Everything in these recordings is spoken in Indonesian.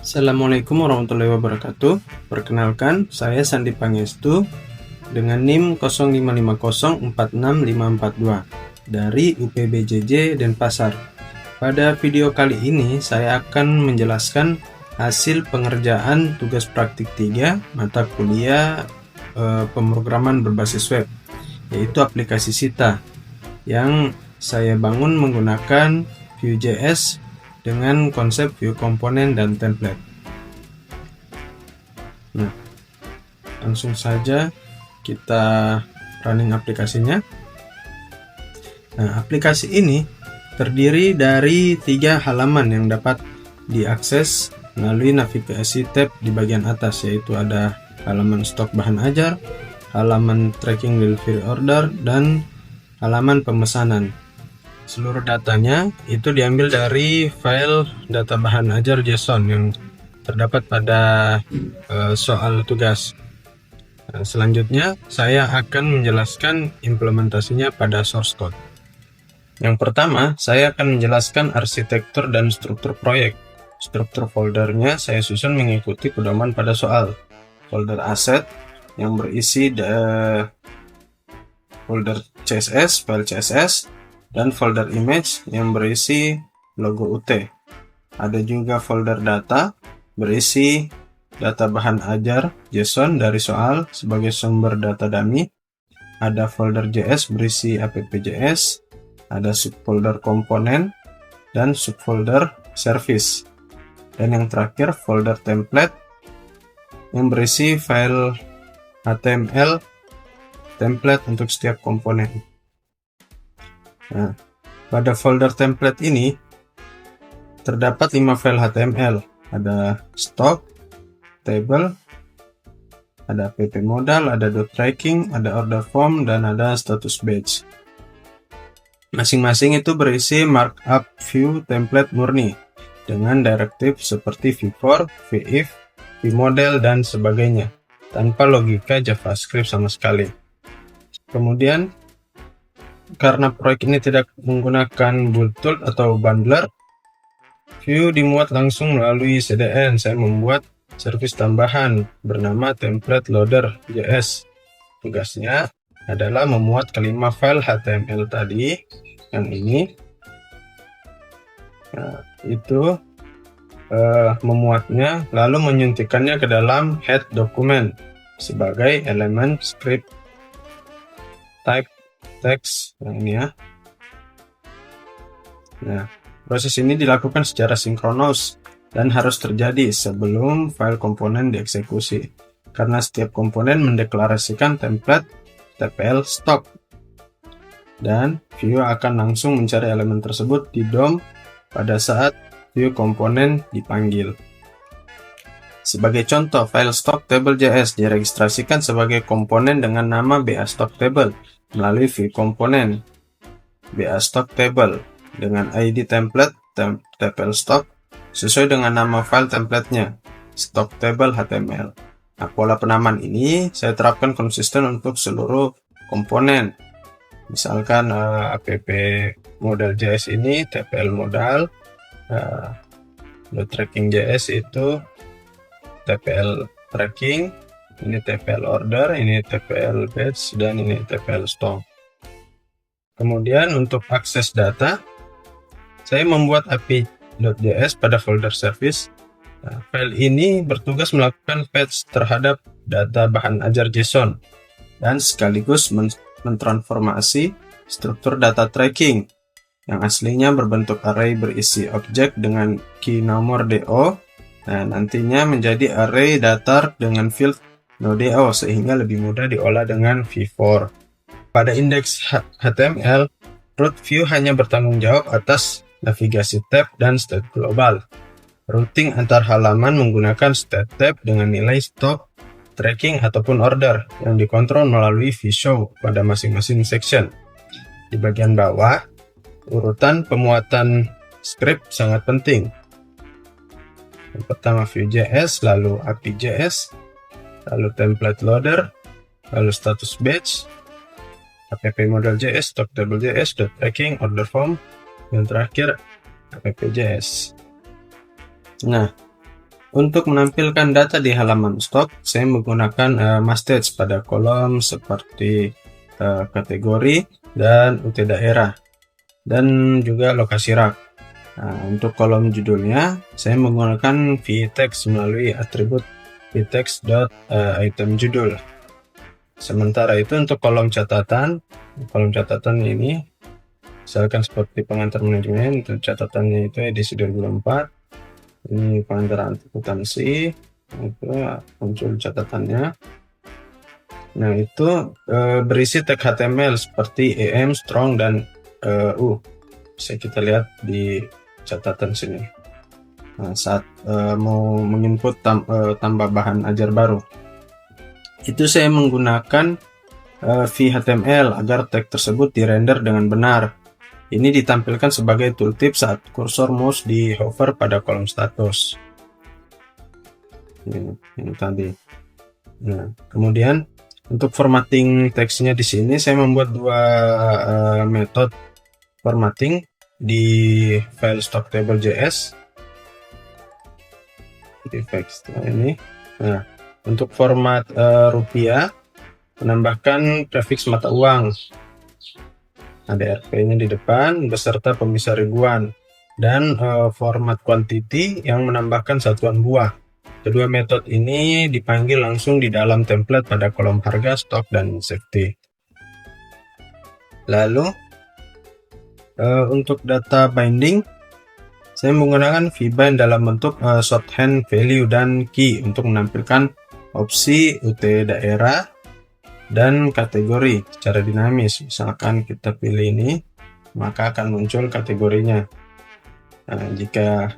Assalamualaikum warahmatullahi wabarakatuh. Perkenalkan, saya Sandi Pangestu dengan NIM 055046542 dari UPBJJ Denpasar. Pada video kali ini saya akan menjelaskan hasil pengerjaan tugas praktik 3 mata kuliah pemrograman berbasis web, yaitu aplikasi Sita yang saya bangun menggunakan Vue.js dengan konsep view komponen dan template. Nah, langsung saja kita running aplikasinya. Nah, aplikasi ini terdiri dari 3 halaman yang dapat diakses melalui navigasi tab di bagian atas, yaitu ada halaman stok bahan ajar, halaman tracking delivery order, dan halaman pemesanan. Seluruh datanya itu diambil dari file data bahan ajar JSON yang terdapat pada soal tugas. Nah, selanjutnya saya akan menjelaskan implementasinya pada source code. Yang pertama, saya akan menjelaskan arsitektur dan struktur proyek. Struktur foldernya saya susun mengikuti pedoman pada soal. Folder asset yang berisi folder CSS, file CSS, dan folder image yang berisi logo UT. Ada juga folder data berisi data bahan ajar JSON dari soal sebagai sumber data dummy. Ada folder JS berisi app.js, ada subfolder komponen, dan subfolder service. Dan yang terakhir folder template yang berisi file HTML template untuk setiap komponen. Nah, pada folder template ini terdapat 5 file HTML. Ada stock, table, ada app modal, ada .tracking, ada order form, dan ada status badge. Masing-masing itu berisi markup view template murni dengan direktif seperti v-for, v-if, v-model, dan sebagainya, tanpa logika JavaScript sama sekali. Kemudian, karena proyek ini tidak menggunakan boottool atau bundler, Vue dimuat langsung melalui CDN. Saya membuat service tambahan bernama template loader.js. Tugasnya adalah memuat kelima file HTML tadi, yang ini. Nah, itu memuatnya lalu menyuntikkannya ke dalam head dokumen sebagai elemen script type text yang ini ya. Nah, proses ini dilakukan secara sinkronus dan harus terjadi sebelum file komponen dieksekusi, karena setiap komponen mendeklarasikan template TPL stock, dan Vue akan langsung mencari elemen tersebut di DOM pada saat view komponen dipanggil. Sebagai contoh, file stock table.js diregistrasikan sebagai komponen dengan nama BA_stock_table melalui view komponen BA_stock_table dengan ID template tpl stock sesuai dengan nama file templatenya stock table HTML. Nah, pola penamaan ini saya terapkan konsisten untuk seluruh komponen. Misalkan app modal JS ini tpl modal, tracking JS itu tpl tracking, ini tpl order, ini tpl badge, dan ini tpl stock. Kemudian untuk akses data, saya membuat api.js pada folder service. Nah, file ini bertugas melakukan fetch terhadap data bahan ajar JSON dan sekaligus mentransformasi struktur data tracking yang aslinya berbentuk array berisi objek dengan key nomor DO. Nah, nantinya menjadi array datar dengan field no DO sehingga lebih mudah diolah dengan v-for. Pada indeks HTML, root view hanya bertanggung jawab atas navigasi tab dan state global. Routing antar halaman menggunakan state tab dengan nilai stock, tracking, ataupun order yang dikontrol melalui vshow pada masing-masing section. Di bagian bawah, urutan pemuatan script sangat penting. Yang pertama Vue.js, lalu api.js, lalu template loader, lalu status badge, app model.js, stock table.js, .tracking, order form, yang terakhir app.js. Nah, Untuk menampilkan data di halaman stok, saya menggunakan mastheads pada kolom seperti kategori dan UT daerah, dan juga lokasi rak. Nah, untuk kolom judulnya, saya menggunakan vtext melalui atribut vtext.item judul. Sementara itu untuk kolom catatan ini, misalkan seperti pengantar manajemen, untuk catatannya itu edisi 2004. Ini pengantar akuntansi, itu muncul catatannya. Nah, itu berisi tag HTML seperti EM, strong, dan bisa kita lihat di catatan sini. Nah, saat mau menginput tambah bahan ajar baru, itu saya menggunakan vHTML agar tag tersebut dirender dengan benar. Ini ditampilkan sebagai tooltip saat kursor mouse di hover pada kolom status. Ini tadi. Nah, kemudian untuk formatting teksnya di sini saya membuat dua metode formatting di file stock table.js. Di text ini. Nah, untuk format rupiah, menambahkan prefiks mata uang. Ada RP-nya di depan beserta pemisah ribuan, dan format quantity yang menambahkan satuan buah. Kedua metode ini dipanggil langsung di dalam template pada kolom harga, stok, dan safety. Lalu untuk data binding, saya menggunakan vbind dalam bentuk shorthand value dan key untuk menampilkan opsi UT daerah dan kategori secara dinamis. Misalkan kita pilih ini, maka akan muncul kategorinya. Nah, jika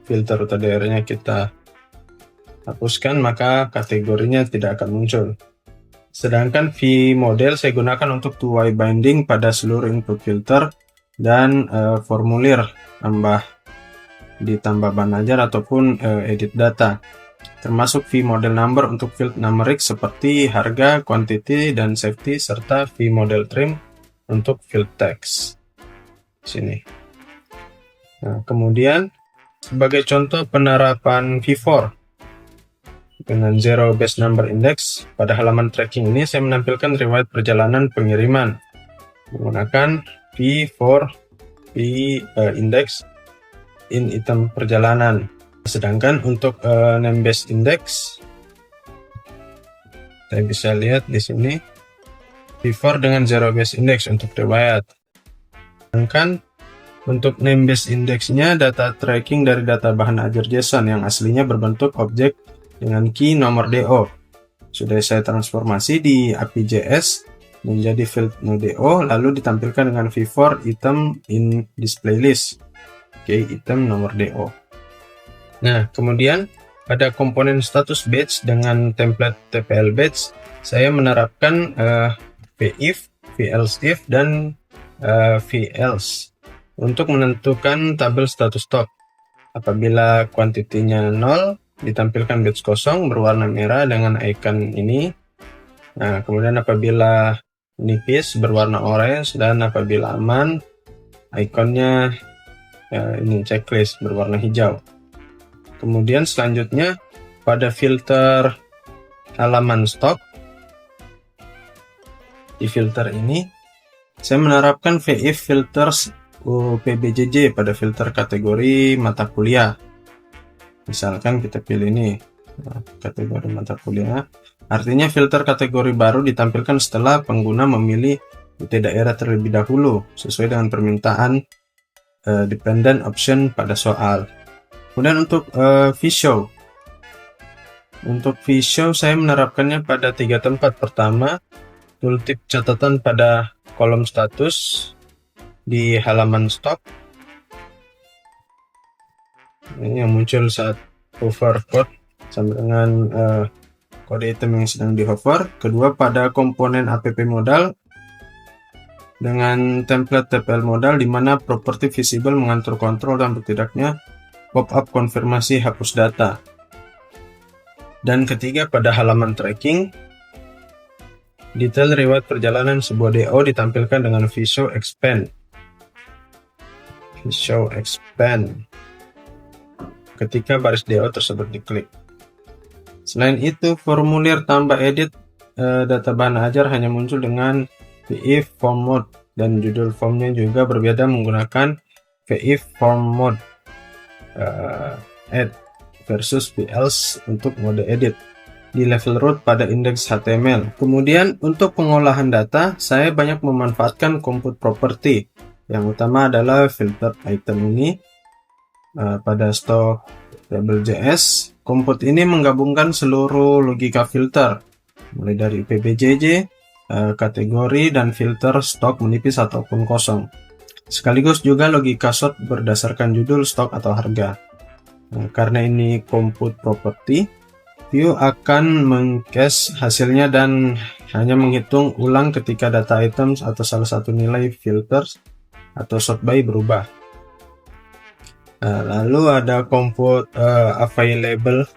filter UT daerahnya kita hapuskan, maka kategorinya tidak akan muncul. Sedangkan vmodel saya gunakan untuk two-way binding pada seluruh input filter dan formulir, ditambah bahan ajar ataupun edit data, termasuk vmodel number untuk field numeric seperti harga, quantity, dan safety, serta vmodel trim untuk field text. Sini. Nah, kemudian sebagai contoh penerapan v4 dengan zero base number index, pada halaman tracking ini saya menampilkan riwayat perjalanan pengiriman menggunakan v4 index in item perjalanan. Sedangkan untuk name base index, saya bisa lihat di sini v4 dengan zero base index untuk riwayat. Sedangkan untuk name base indexnya data tracking dari data bahan ajar JSON yang aslinya berbentuk objek dengan key nomor DO. Sudah saya transformasi di API.js menjadi field no DO, lalu ditampilkan dengan v4 item in display list. Oke, item nomor DO. Nah, kemudian pada komponen status batch dengan template TPL batch, saya menerapkan vif, velse-if, dan velse untuk menentukan tabel status stok. Apabila kuantitinya 0, ditampilkan batch kosong berwarna merah dengan icon ini. Nah, kemudian apabila nipis berwarna orange, dan apabila aman, ikonnya ini checklist berwarna hijau. Kemudian selanjutnya pada filter halaman stok, di filter ini saya menerapkan VIF filters PBJJ pada filter kategori mata kuliah. Misalkan kita pilih ini kategori mata kuliah, artinya filter kategori baru ditampilkan setelah pengguna memilih UT daerah terlebih dahulu sesuai dengan permintaan dependent option pada soal. Kemudian untuk vshow, saya menerapkannya pada 3 tempat. Pertama, tooltip catatan pada kolom status di halaman stok, ini yang muncul saat hover code sampai dengan kode item yang sedang di hover. Kedua, pada komponen app modal dengan template TPL modal, di mana properti visible mengatur kontrol dan tidaknya pop-up konfirmasi hapus data. Dan ketiga, pada halaman tracking, detail riwayat perjalanan sebuah DO ditampilkan dengan vshow expand. ketika baris DO tersebut diklik. Selain itu, formulir tambah edit data bahan ajar hanya muncul dengan VIF form mode, dan judul formnya juga berbeda menggunakan VIF form mode add versus VElse untuk mode edit di level root pada indeks HTML. Kemudian untuk pengolahan data, saya banyak memanfaatkan compute property. Yang utama adalah filter item ini pada stock table.js. Compute ini menggabungkan seluruh logika filter, mulai dari PBJJ, kategori, dan filter stok menipis ataupun kosong. Sekaligus juga logika sort berdasarkan judul, stok, atau harga. Karena ini compute property, view akan mengcache hasilnya dan hanya menghitung ulang ketika data items atau salah satu nilai filters atau sort by berubah. Lalu ada compute available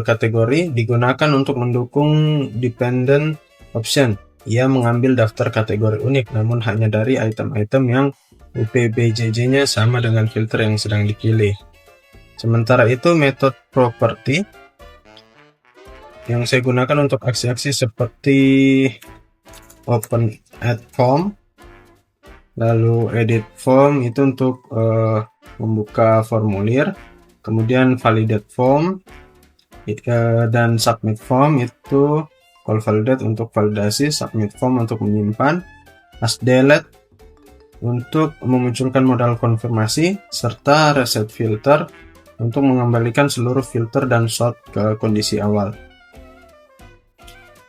kategori digunakan untuk mendukung dependent option. Ia mengambil daftar kategori unik, namun hanya dari item-item yang UPBJJ-nya sama dengan filter yang sedang dipilih. Sementara itu, metode property yang saya gunakan untuk aksi-aksi seperti open add form, lalu edit form itu untuk membuka formulir, kemudian validate form, dan submit form itu call validate untuk validasi, submit form untuk menyimpan, as delete untuk memunculkan modal konfirmasi, serta reset filter untuk mengembalikan seluruh filter dan sort ke kondisi awal.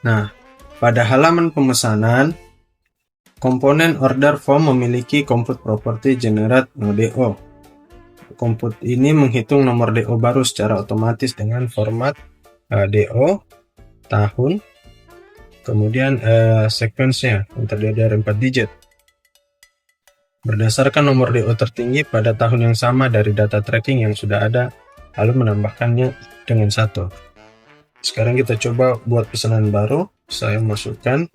Nah, pada halaman pemesanan, komponen order form memiliki compute property generate no.do. Compute ini menghitung nomor DO baru secara otomatis dengan format DO, tahun, kemudian sequence-nya yang terdiri dari 4 digit. Berdasarkan nomor DO tertinggi pada tahun yang sama dari data tracking yang sudah ada, lalu menambahkannya dengan 1. Sekarang kita coba buat pesanan baru. Saya masukkan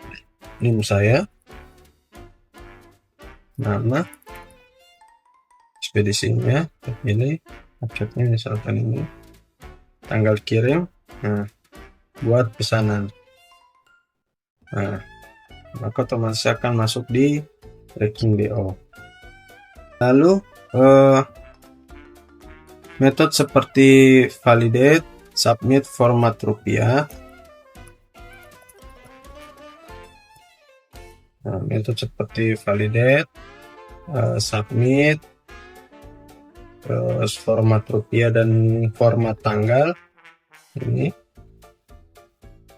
NIM saya, nama, ekspedisinya, pilih, objeknya misalkan ini, tanggal kirim, buat pesanan. Maka otomatis akan masuk di tracking DO. Lalu metode seperti validate, submit format rupiah. Metode seperti validate, submit, terus format rupiah dan format tanggal ini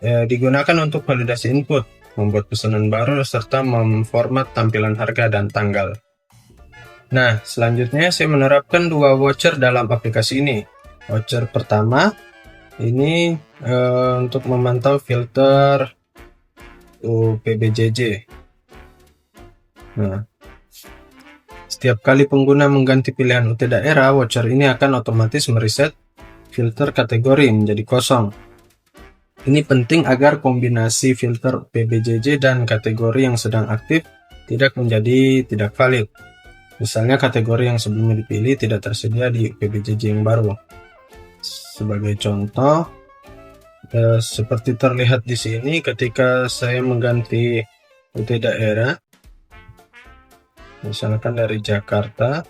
digunakan untuk validasi input, membuat pesanan baru, serta memformat tampilan harga dan tanggal. Nah, selanjutnya saya menerapkan 2 voucher dalam aplikasi ini. Voucher pertama ini untuk memantau filter PBJJ. Nah, setiap kali pengguna mengganti pilihan UT daerah, voucher ini akan otomatis mereset filter kategori menjadi kosong. Ini penting agar kombinasi filter PBJJ dan kategori yang sedang aktif tidak menjadi tidak valid. Misalnya kategori yang sebelumnya dipilih tidak tersedia di PBJJ yang baru. Sebagai contoh, seperti terlihat di sini ketika saya mengganti UT daerah, misalkan dari Jakarta,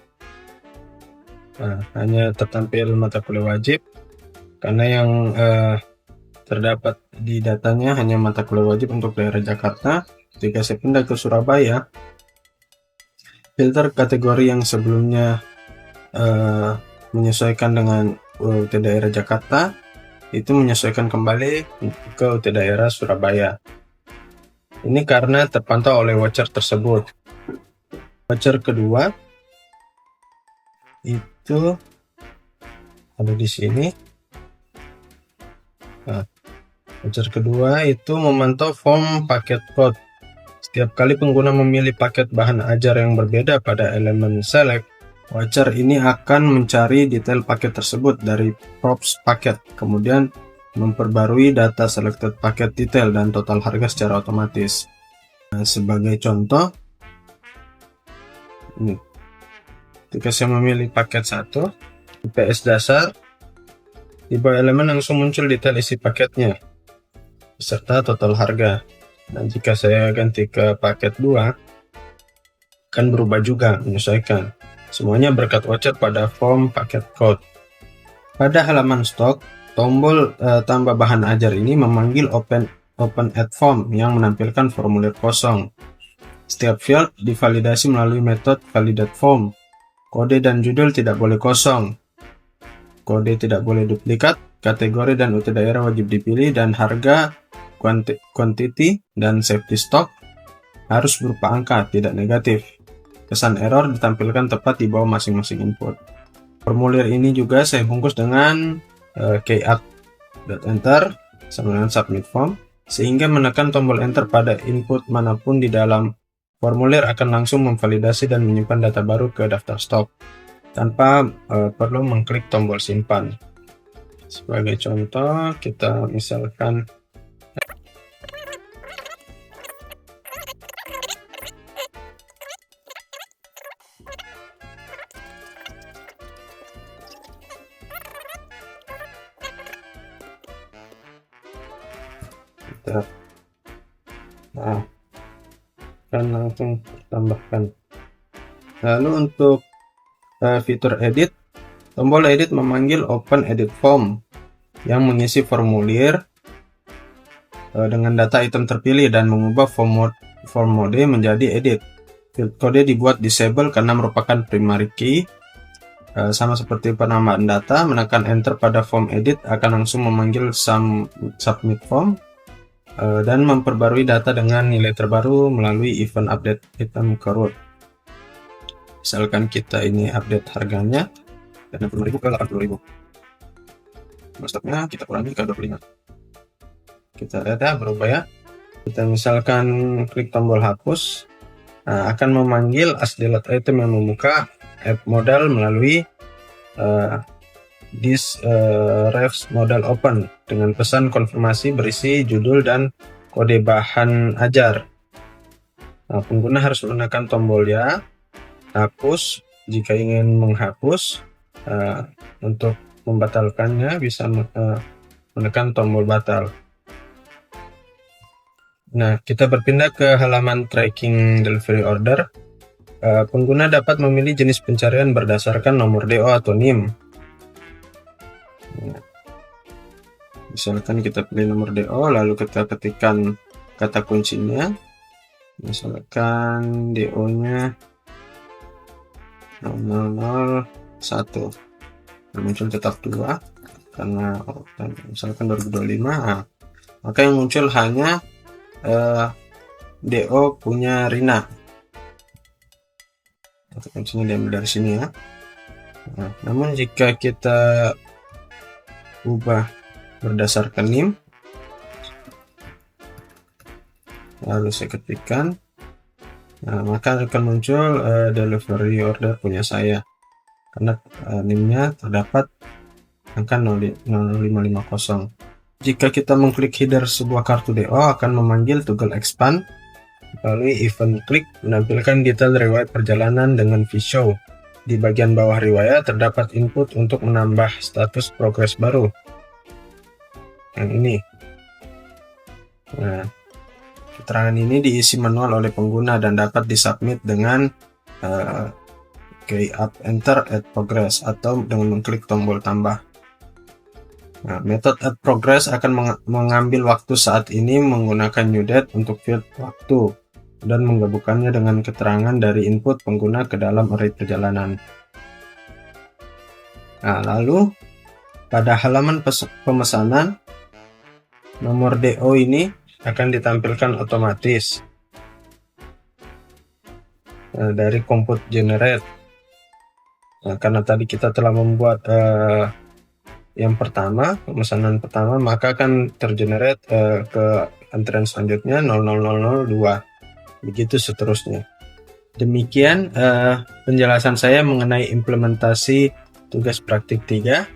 hanya tertampil mata kuliah wajib karena yang terdapat di datanya hanya mata kuliah wajib untuk daerah Jakarta. Ketika saya pindah ke Surabaya, filter kategori yang sebelumnya menyesuaikan dengan UT daerah Jakarta itu menyesuaikan kembali ke UT daerah Surabaya. Ini karena terpantau oleh voucher tersebut. Voucher kedua itu ada di sini. Voucher kedua itu memantau form paket code. Setiap kali pengguna memilih paket bahan ajar yang berbeda pada elemen select, voucher ini akan mencari detail paket tersebut dari props paket, kemudian memperbarui data selected paket detail dan total harga secara otomatis. Sebagai contoh, ini Ketika saya memilih paket 1, IPS dasar, di bawah elemen langsung muncul detail isi paketnya beserta total harga. Dan jika saya ganti ke paket 2, akan berubah juga, menyesuaikan. Semuanya berkat voucher pada form paket code. Pada halaman stok, tombol tambah bahan ajar ini memanggil open add form yang menampilkan formulir kosong. Setiap field divalidasi melalui metode validate form. Kode dan judul tidak boleh kosong. Kode tidak boleh duplikat. Kategori dan UT daerah wajib dipilih, dan harga, quantity, dan safety stock harus berupa angka, tidak negatif. Pesan error ditampilkan tepat di bawah masing-masing input. Formulir ini juga saya bungkus dengan keyapp.enter sama dengan submit form, sehingga menekan tombol enter pada input manapun di dalam formulir akan langsung memvalidasi dan menyimpan data baru ke daftar stok tanpa perlu mengklik tombol simpan. Sebagai contoh, kita misalkan akan langsung tambahkan. Lalu untuk fitur edit, tombol edit memanggil open edit form yang mengisi formulir dengan data item terpilih dan mengubah form mode menjadi edit. Field kode dibuat disable karena merupakan primary key. Sama seperti penambahan data, menekan enter pada form edit akan langsung memanggil submit form dan memperbarui data dengan nilai terbaru melalui event update item ke root. Misalkan kita ini update harganya dari 60.000 ke 80.000. Stoknya kita kurangi ke 25. Kita lihat ya, berubah ya. Kita misalkan klik tombol hapus, akan memanggil as-delete item yang membuka app modal melalui this refs modal open dengan pesan konfirmasi berisi judul dan kode bahan ajar. Nah, pengguna harus menekan tombol ya, hapus jika ingin menghapus. Untuk membatalkannya bisa menekan tombol batal. Nah, kita berpindah ke halaman tracking delivery order. Pengguna dapat memilih jenis pencarian berdasarkan nomor DO atau NIM. Misalkan kita pilih nomor DO, lalu kita ketikkan kata kuncinya, misalkan DO-nya 001, muncul tetap 2 karena misalkan 2025. Maka yang muncul hanya DO punya Rina. Kata kuncinya diambil dari sini ya. Namun jika kita ubah berdasarkan NIM, lalu saya ketikkan, maka akan muncul delivery order punya saya karena NIM-nya terdapat angka 0550. Jika kita mengklik header sebuah kartu DO, akan memanggil toggle expand melalui event klik menampilkan detail riwayat perjalanan dengan V-show. Di bagian bawah riwayat terdapat input untuk menambah status progres baru. Yang ini. Nah, keterangan ini diisi manual oleh pengguna dan dapat disubmit dengan keyapp enter add progress atau dengan mengklik tombol tambah. Nah, metode add progress akan mengambil waktu saat ini menggunakan new date untuk field waktu dan menggabungkannya dengan keterangan dari input pengguna ke dalam array perjalanan. Nah, lalu pada halaman pemesanan, nomor DO ini akan ditampilkan otomatis dari compute generate. Nah, karena tadi kita telah membuat yang pertama, pemesanan pertama, maka akan tergenerate ke antrian selanjutnya 00002. Begitu seterusnya. Demikian penjelasan saya mengenai implementasi tugas praktik 3.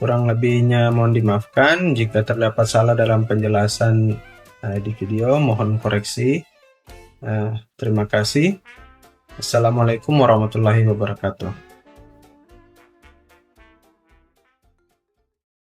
Kurang lebihnya mohon dimaafkan. Jika terdapat salah dalam penjelasan di video, mohon koreksi. Terima kasih. Assalamualaikum warahmatullahi wabarakatuh.